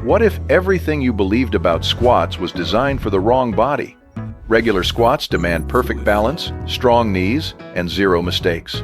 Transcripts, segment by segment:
What if everything you believed about squats was designed for the wrong body? Regular squats demand perfect balance, strong knees, and zero mistakes.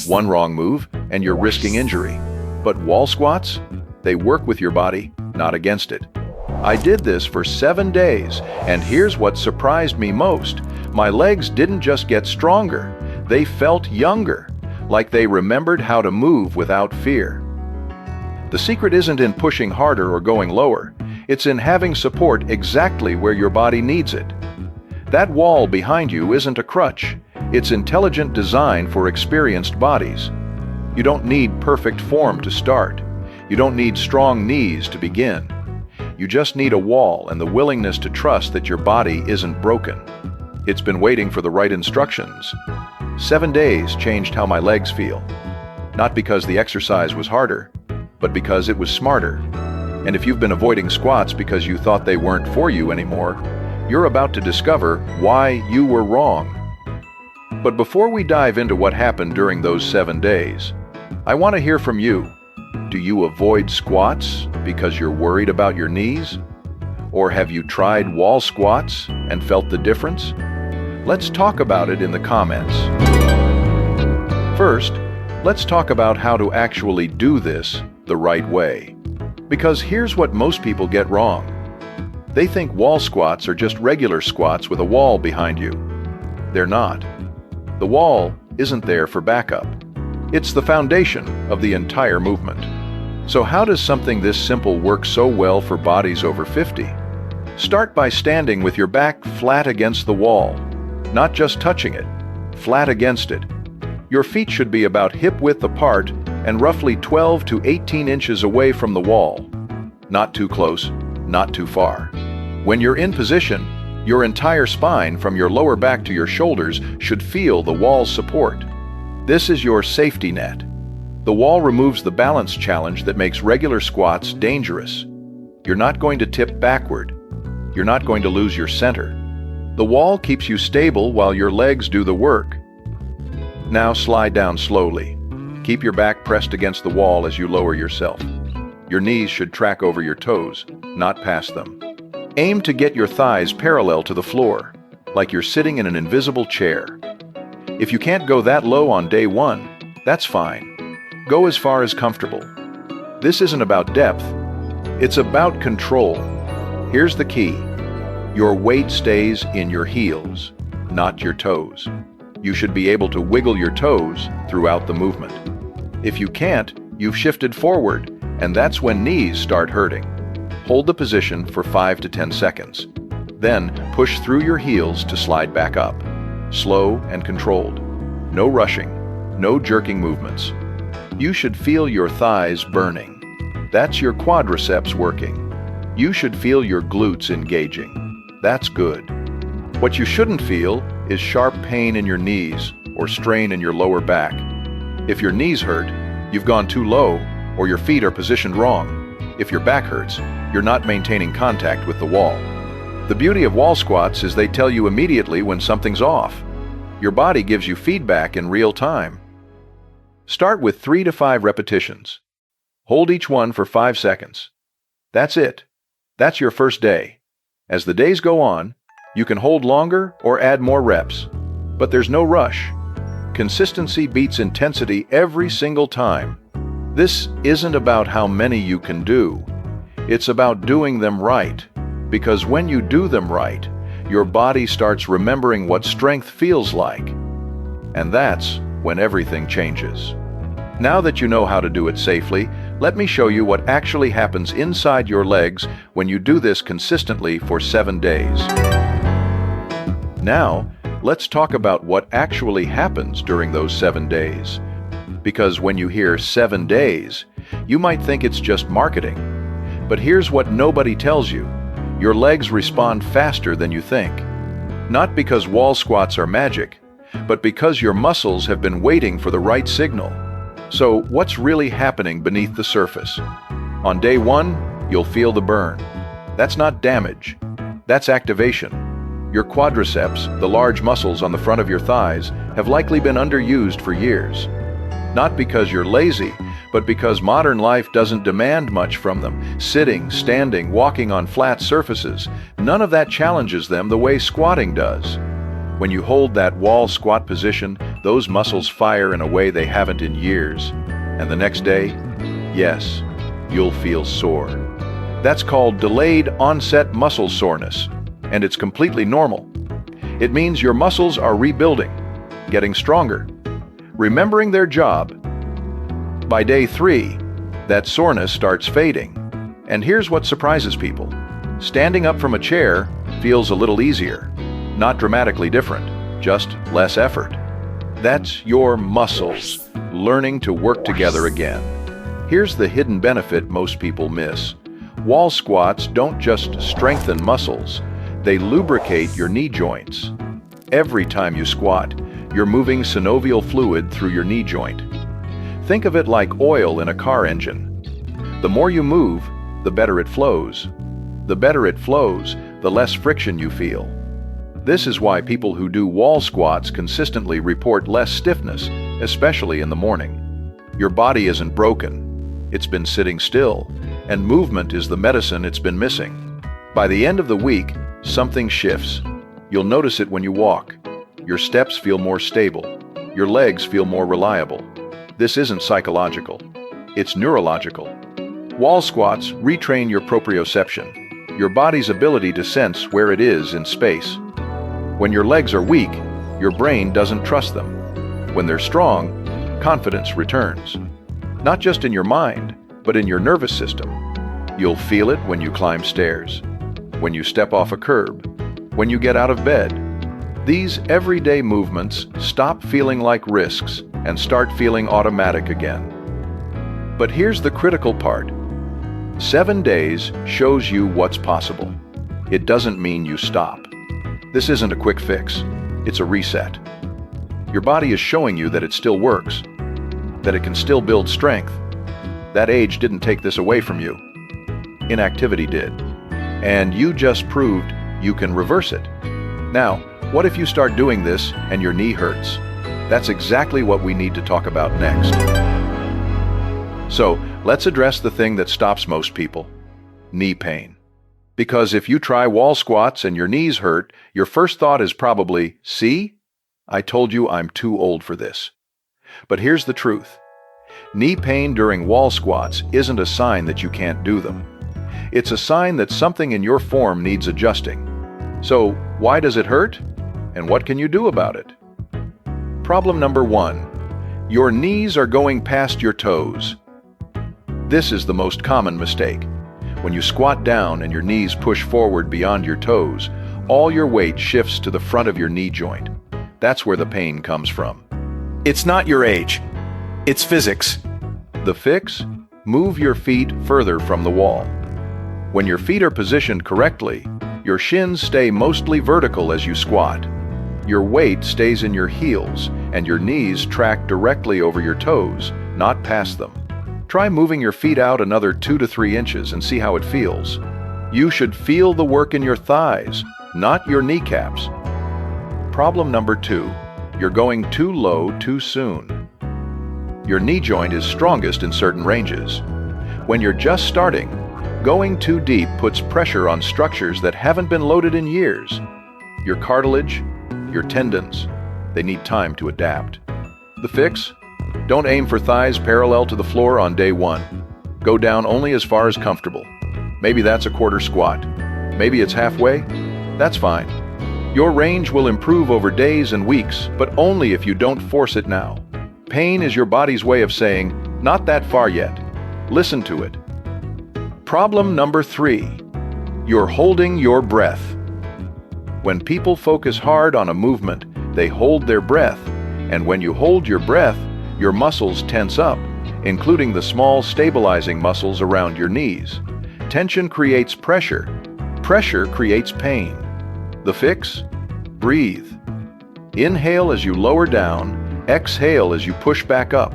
One wrong move, and you're risking injury. But wall squats? They work with your body, not against it. I did this for 7 days, and here's what surprised me most. My legs didn't just get stronger, they felt younger, like they remembered how to move without fear. The secret isn't in pushing harder or going lower. It's in having support exactly where your body needs it. That wall behind you isn't a crutch. It's intelligent design for experienced bodies. You don't need perfect form to start. You don't need strong knees to begin. You just need a wall and the willingness to trust that your body isn't broken. It's been waiting for the right instructions. 7 days changed how my legs feel. Not because the exercise was harder, but because it was smarter. And if you've been avoiding squats because you thought they weren't for you anymore, you're about to discover why you were wrong. But before we dive into what happened during those 7 days, I want to hear from you. Do you avoid squats because you're worried about your knees? Or have you tried wall squats and felt the difference? Let's talk about it in the comments. First, let's talk about how to actually do this the right way. Because here's what most people get wrong. They think wall squats are just regular squats with a wall behind you. They're not. The wall isn't there for backup. It's the foundation of the entire movement. So how does something this simple work so well for bodies over 50? Start by standing with your back flat against the wall, not just touching it, flat against it. Your feet should be about hip-width apart and roughly 12 to 18 inches away from the wall. Not too close, not too far. When you're in position, your entire spine from your lower back to your shoulders should feel the wall's support. This is your safety net. The wall removes the balance challenge that makes regular squats dangerous. You're not going to tip backward. You're not going to lose your center. The wall keeps you stable while your legs do the work. Now slide down slowly. Keep your back pressed against the wall as you lower yourself. Your knees should track over your toes, not past them. Aim to get your thighs parallel to the floor, like you're sitting in an invisible chair. If you can't go that low on day 1, that's fine. Go as far as comfortable. This isn't about depth. It's about control. Here's the key. Your weight stays in your heels, not your toes. You should be able to wiggle your toes throughout the movement. If you can't, you've shifted forward, and that's when knees start hurting. Hold the position for 5 to 10 seconds. Then push through your heels to slide back up. Slow and controlled. No rushing, no jerking movements. You should feel your thighs burning. That's your quadriceps working. You should feel your glutes engaging. That's good. What you shouldn't feel is sharp pain in your knees or strain in your lower back. If your knees hurt, you've gone too low, or your feet are positioned wrong. If your back hurts, you're not maintaining contact with the wall. The beauty of wall squats is they tell you immediately when something's off. Your body gives you feedback in real time. Start with 3 to 5 repetitions. Hold each one for 5 seconds. That's it. That's your first day. As the days go on, you can hold longer or add more reps. But there's no rush. Consistency beats intensity every single time. This isn't about how many you can do. It's about doing them right. Because when you do them right, your body starts remembering what strength feels like. And that's when everything changes. Now that you know how to do it safely, let me show you what actually happens inside your legs when you do this consistently for 7 days. Now, let's talk about what actually happens during those 7 days. Because when you hear 7 days, you might think it's just marketing. But here's what nobody tells you. Your legs respond faster than you think. Not because wall squats are magic, but because your muscles have been waiting for the right signal. So what's really happening beneath the surface? On day 1, you'll feel the burn. That's not damage. That's activation. Your quadriceps, the large muscles on the front of your thighs, have likely been underused for years. Not because you're lazy, but because modern life doesn't demand much from them. Sitting, standing, walking on flat surfaces, none of that challenges them the way squatting does. When you hold that wall squat position, those muscles fire in a way they haven't in years. And the next day, yes, you'll feel sore. That's called delayed onset muscle soreness, and it's completely normal. It means your muscles are rebuilding, getting stronger, remembering their job. By day 3, that soreness starts fading. And here's what surprises people. Standing up from a chair feels a little easier. Not dramatically different, just less effort. That's your muscles learning to work together again. Here's the hidden benefit most people miss. Wall squats don't just strengthen muscles, they lubricate your knee joints. Every time you squat, you're moving synovial fluid through your knee joint. Think of it like oil in a car engine. The more you move, the better it flows. The better it flows, the less friction you feel. This is why people who do wall squats consistently report less stiffness, especially in the morning. Your body isn't broken. It's been sitting still, and movement is the medicine it's been missing. By the end of the week, something shifts. You'll notice it when you walk. Your steps feel more stable. Your legs feel more reliable. This isn't psychological. It's neurological. Wall squats retrain your proprioception, your body's ability to sense where it is in space. When your legs are weak, your brain doesn't trust them. When they're strong, confidence returns. Not just in your mind, but in your nervous system. You'll feel it when you climb stairs, when you step off a curb, when you get out of bed. These everyday movements stop feeling like risks and start feeling automatic again. But here's the critical part. 7 days shows you what's possible. It doesn't mean you stop. This isn't a quick fix. It's a reset. Your body is showing you that it still works, that it can still build strength. That age didn't take this away from you. Inactivity did. And you just proved you can reverse it. Now, what if you start doing this and your knee hurts? That's exactly what we need to talk about next. So, let's address the thing that stops most people: knee pain. Because if you try wall squats and your knees hurt, your first thought is probably, "See? I told you I'm too old for this." But here's the truth. Knee pain during wall squats isn't a sign that you can't do them. It's a sign that something in your form needs adjusting. So, why does it hurt? And what can you do about it? Problem number 1. Your knees are going past your toes. This is the most common mistake. When you squat down and your knees push forward beyond your toes, all your weight shifts to the front of your knee joint. That's where the pain comes from. It's not your age. It's physics. The fix? Move your feet further from the wall. When your feet are positioned correctly, your shins stay mostly vertical as you squat. Your weight stays in your heels, and your knees track directly over your toes, not past them. Try moving your feet out another 2 to 3 inches and see how it feels. You should feel the work in your thighs, not your kneecaps. Problem number 2. You're going too low too soon. Your knee joint is strongest in certain ranges. When you're just starting, going too deep puts pressure on structures that haven't been loaded in years. Your cartilage, your tendons, they need time to adapt. The fix? Don't aim for thighs parallel to the floor on day 1. Go down only as far as comfortable. Maybe that's a quarter squat. Maybe it's halfway. That's fine. Your range will improve over days and weeks, but only if you don't force it now. Pain is your body's way of saying, "Not that far yet." Listen to it. Problem number 3. You're holding your breath. When people focus hard on a movement, they hold their breath, and when you hold your breath, your muscles tense up, including the small stabilizing muscles around your knees. Tension creates pressure. Pressure creates pain. The fix? Breathe. Inhale as you lower down, exhale as you push back up.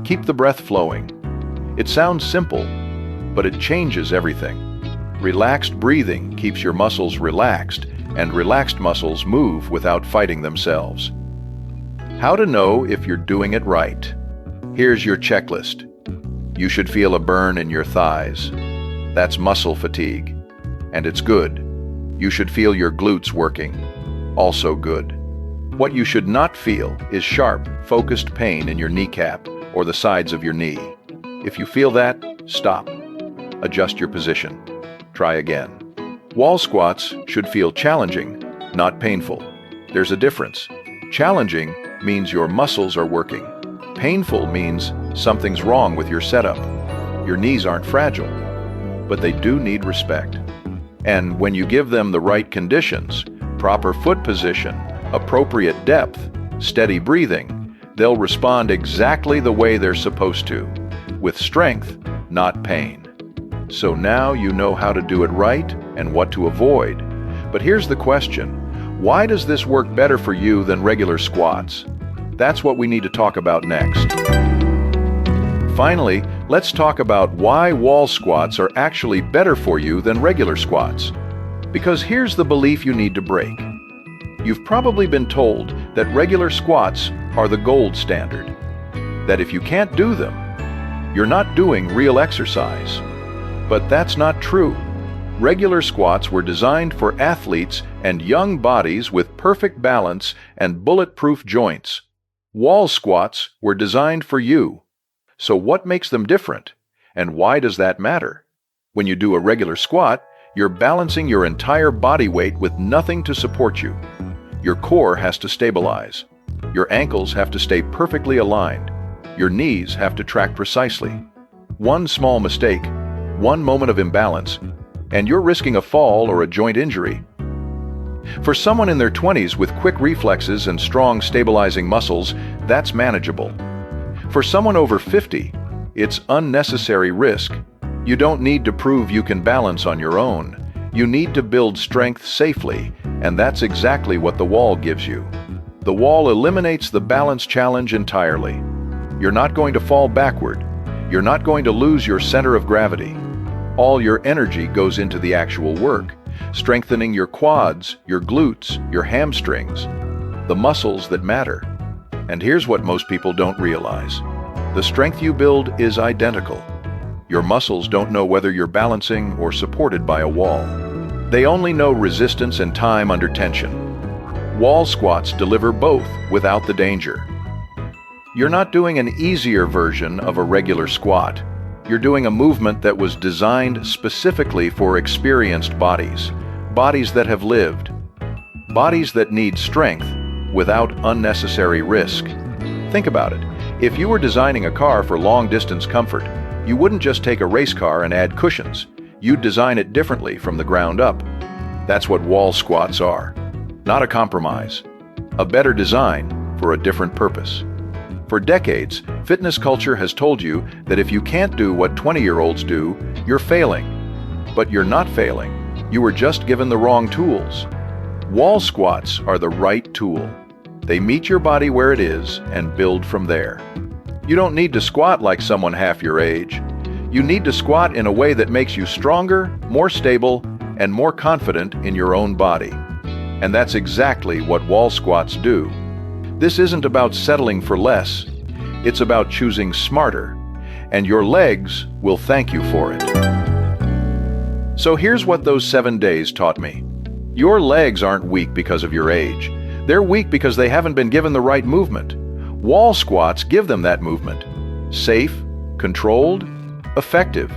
Keep the breath flowing. It sounds simple, but it changes everything. Relaxed breathing keeps your muscles relaxed, and relaxed muscles move without fighting themselves. How to know if you're doing it right? Here's your checklist. You should feel a burn in your thighs. That's muscle fatigue, and it's good. You should feel your glutes working. Also good. What you should not feel is sharp, focused pain in your kneecap or the sides of your knee. If you feel that, stop. Adjust your position. Try again. Wall squats should feel challenging, not painful. There's a difference. Challenging means your muscles are working. Painful means something's wrong with your setup. Your knees aren't fragile, but they do need respect. And when you give them the right conditions, proper foot position, appropriate depth, steady breathing, they'll respond exactly the way they're supposed to, with strength, not pain. So now you know how to do it right and what to avoid. But here's the question: why does this work better for you than regular squats? That's what we need to talk about next. Finally, let's talk about why wall squats are actually better for you than regular squats. Because here's the belief you need to break. You've probably been told that regular squats are the gold standard, that if you can't do them, you're not doing real exercise. But that's not true. Regular squats were designed for athletes and young bodies with perfect balance and bulletproof joints. Wall squats were designed for you. So what makes them different? And why does that matter? When you do a regular squat, you're balancing your entire body weight with nothing to support you. Your core has to stabilize. Your ankles have to stay perfectly aligned. Your knees have to track precisely. One small mistake, one moment of imbalance, and you're risking a fall or a joint injury. For someone in their 20s with quick reflexes and strong stabilizing muscles, that's manageable. For someone over 50, it's unnecessary risk. You don't need to prove you can balance on your own. You need to build strength safely, and that's exactly what the wall gives you. The wall eliminates the balance challenge entirely. You're not going to fall backward. You're not going to lose your center of gravity. All your energy goes into the actual work, strengthening your quads, your glutes, your hamstrings, the muscles that matter. And here's what most people don't realize. The strength you build is identical. Your muscles don't know whether you're balancing or supported by a wall. They only know resistance and time under tension. Wall squats deliver both without the danger. You're not doing an easier version of a regular squat. You're doing a movement that was designed specifically for experienced bodies, bodies that have lived, bodies that need strength without unnecessary risk. Think about it. If you were designing a car for long-distance comfort, you wouldn't just take a race car and add cushions. You'd design it differently from the ground up. That's what wall squats are. Not a compromise. A better design for a different purpose. For decades, fitness culture has told you that if you can't do what 20-year-olds do, you're failing. But you're not failing. You were just given the wrong tools. Wall squats are the right tool. They meet your body where it is and build from there. You don't need to squat like someone half your age. You need to squat in a way that makes you stronger, more stable, and more confident in your own body. And that's exactly what wall squats do. This isn't about settling for less. It's about choosing smarter, and your legs will thank you for it. So here's what those 7 days taught me. Your legs aren't weak because of your age. They're weak because they haven't been given the right movement. Wall squats give them that movement. Safe, controlled, effective.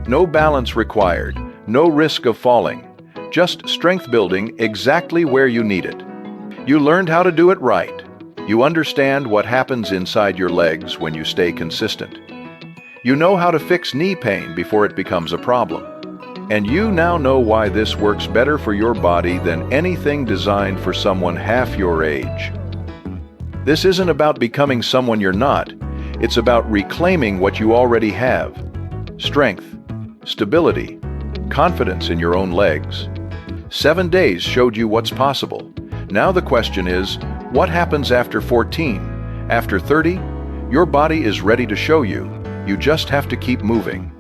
No balance required, no risk of falling. Just strength building exactly where you need it. You learned how to do it right. You understand what happens inside your legs when you stay consistent. You know how to fix knee pain before it becomes a problem. And you now know why this works better for your body than anything designed for someone half your age. This isn't about becoming someone you're not. It's about reclaiming what you already have. Strength, stability, confidence in your own legs. 7 days showed you what's possible. Now the question is, what happens after 14? After 30? Your body is ready to show you. You just have to keep moving.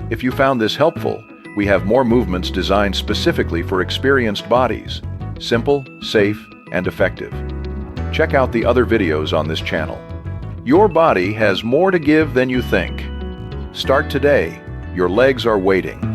If you found this helpful, we have more movements designed specifically for experienced bodies. Simple, safe, and effective. Check out the other videos on this channel. Your body has more to give than you think. Start today. Your legs are waiting.